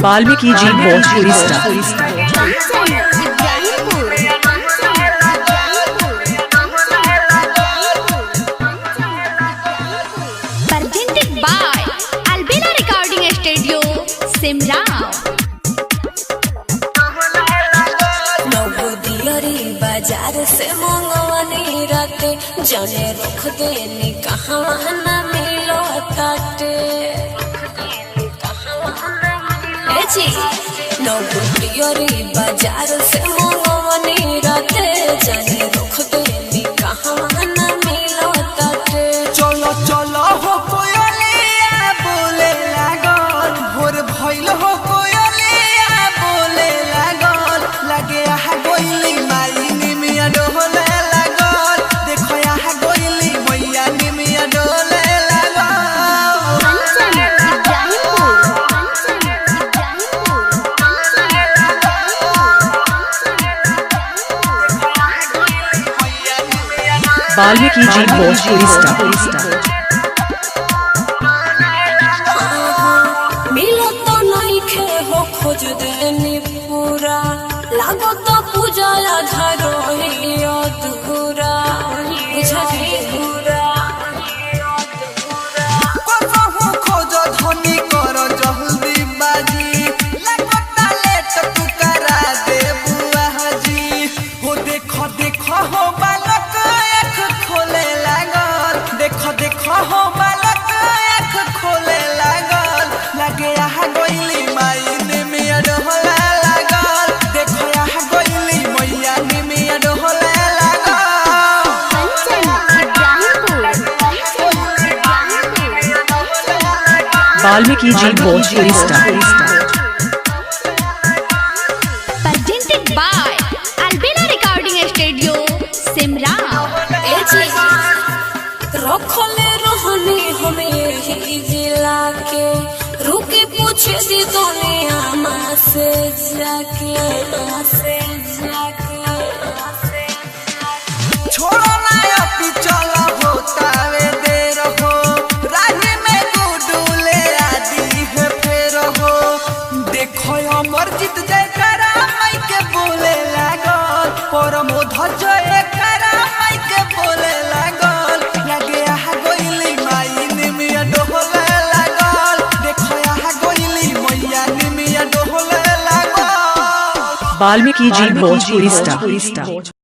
Valmiki ji Bhojpuri star. Presented by Albina Recording Studio, Simrao। बाजार से मंगवानी राते जाने रख देनी कहाँ न मिलो ताटे नौकरी बाजार से मंगवानी राते जाने रख देनी कहाँ न मिलो ताटे। चलो चलो हो कोयलिया बोले लागल भोर भइल हो कोयलिया बोले लागल लगे आहा गोइली माई निमिया डोले लागल देखो आहा गोइली मैया निमिया डोले लागल। वाल्मीकि जी भोजपुरी स्टार। मिलो तो नहीं खे हो खोज देनी पूरा लागो तो पूजा घर अधूरा कसहु खोज धनी कर जल्दी बाजी लगता लेट तू करा दे बुआ जी हो देखो देखो हो बालक आँख खोले लागल देखो देखो हो बालक आँख खोले लागल लगे आहा गोइली माई निमिया डोला लागल देखो आहा गोइली मैया निमिया डोला लागल। Valmiki ji Bhojpuri star. Presented by Albina Recording Studio, Simrao। रखले रहनी हमें यही जिला के रुके पूछे दी दुनिया माँ से जाके छोड़ो ना अभी चलो होतावे देर हो राही में गुडुले आदि है फेर हो देखो अमरजीत जयकारा माई के बोले लागल परमो ध्वज जयकारा माई के बोले लागल लगे आहा गोइली माई निमिया डोले लागल देखो आहा गोइली मैया निमिया डोले लागल। वाल्मीकि जी भोजपुरी स्टार।